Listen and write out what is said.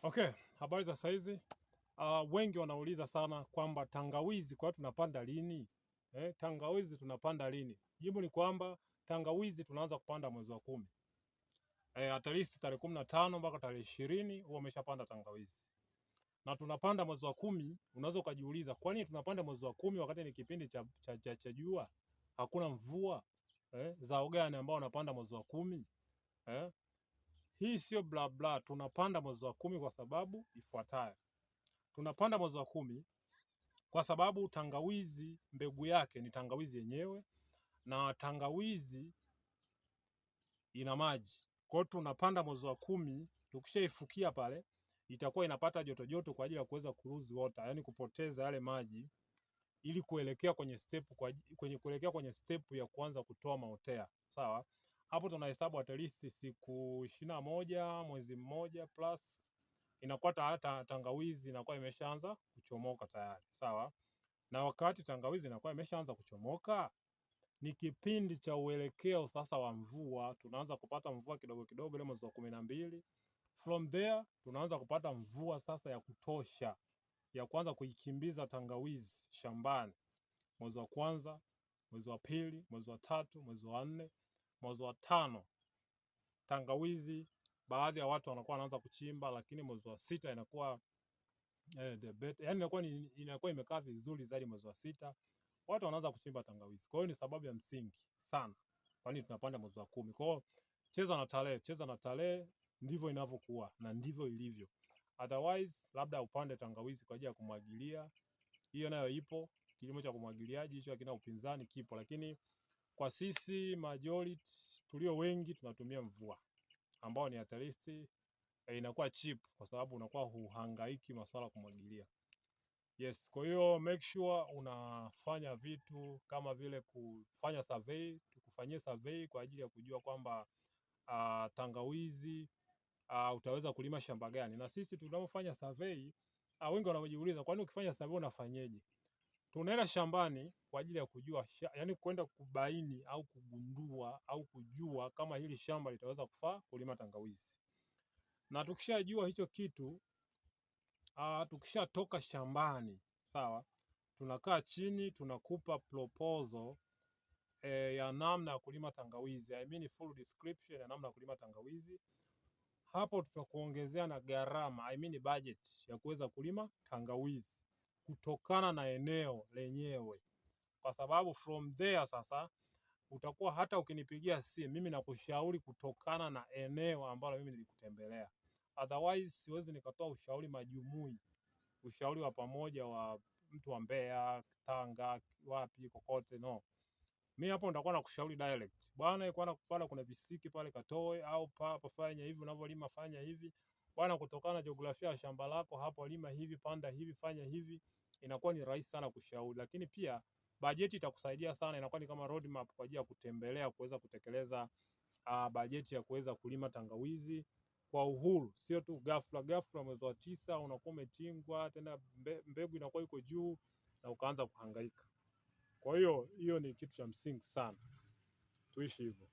Okay, habari za saizi. Wengi wanauliza sana kwamba tangawizi kwa tunapanda lini? Tangawizi tunapanda lini? Jibu ni kwamba tangawizi tunaanza kupanda mwezi wa 10. At least tarehe 15 mpaka tarehe 20 huwa umeshapanda tangawizi. Na tunapanda mwezi wa 10, unaweza ukajiuliza kwa nini tunapanda mwezi wa 10 wakati ni kipindi cha jua? Hakuna mvua. Zao gani ambao wanapanda mwezi wa 10? Hii sio bla bla, tunapanda mwezi wa 10 kwa sababu ifuatayo. Tunapanda mwezi wa 10 kwa sababu tangawizi mbegu yake ni tangawizi yenyewe, na tangawizi ina maji. Kwa hiyo tunapanda mwezi wa 10, tukishaifukia pale itakuwa inapata joto joto kwa ajili ya kuweza lose water, yani kupoteza yale maji ili kuelekea kwenye step ya kuanza kutoa maotea. Sawa? Hapo tunahesabu at least siku 21, mwezi mmoja plus inakuwa tangawizi inakuwa imeshaanza kuchomoka tayari. Sawa? Na wakati tangawizi inakuwa imeshaanza kuchomoka, ni kipindi cha uelekeo sasa wa mvua. Tunaanza kupata mvua kidogo kidogo ile mwezi wa 12. From there tunaanza kupata mvua sasa ya kutosha ya kuanza kuikimbiza tangawizi shambani. Mwezi wa kwanza, mwezi wa pili, mwezi wa tatu, mwezi wa 4, mwezi wa 5 tangawizi baadhi ya watu wanakuwa wanaanza kuchimba, lakini mwezi wa 6 inakuwa yani inakuwa imekaa vizuri zaidi. Mwezi wa 6 watu wanaanza kuchimba tangawizi. Kwa hiyo ni sababu ya msingi sana kwa nini tunapanda mwezi wa 10. Kwa hiyo cheza na tarehe, ndivyo inavyokuwa na ndivyo ilivyo. Otherwise labda upande tangawizi kwa ajili ya kumwagilia, hiyo nayo ipo. Kilimo cha kumwagiliaji hicho hakina upinzani, kipo. Lakini kwa sisi majority tulio wengi tunatumia mvua, ambao ni at least inakuwa cheap kwa sababu unakuwa huhangaiki masuala kumwagilia. Yes, kwa hiyo make sure unafanya vitu kama vile kufanya survey, tukufanyie survey kwa ajili ya kujua kwamba tangawizi utaweza kulima shamba gani. Na sisi tunapofanya survey, wengi wanajiuliza kwa nini ukifanya survey unafanyaje? Tunaenda shambani kwa ajili ya kujua, yani kwenda kubaini au kugundua au kujua kama hili shamba litaweza kufaa kulima tangawizi. Na tukishajua hicho kitu, tukishatoka shambani, sawa, tunakaa chini tunakupa proposal ya namna ya kulima tangawizi. I mean full description ya namna ya kulima tangawizi. Hapo tutakuongezea na gharama, I mean budget ya kuweza kulima tangawizi kutokana na eneo lenyewe. Kwa sababu from there sasa utakuwa hata ukinipigia simu mimi nakushauri kutokana na eneo ambalo mimi nilikutembelea. Otherwise siwezi nikatoa ushauri majumui, ushauri wa pamoja wa mtu wa Mbeya, Tanga, wapi kokote, no. Mimi hapo nitakuwa nakushauri direct. Bwana, pale kuna visiki pale katoe, au hapa fanya hivi, unavyolima fanya hivi. Bwana, kutokana na jiografia ya shamba lako hapo lima hivi, panda hivi, fanya hivi. Inakuwa ni rahisi sana kushauri. Lakini pia bajeti itakusaidia sana, inakuwa ni kama roadmap kwa ajili ya kutembelea, kuweza kutekeleza bajeti ya kuweza kulima tangawizi kwa uhuru, sio tu ghafla mwezi wa 9 unakuwa umetingwa tena, mbegu inakuwa iko juu na ukaanza kuhangaika. Kwa hiyo ni kitu cha msingi sana, tuishi hivyo.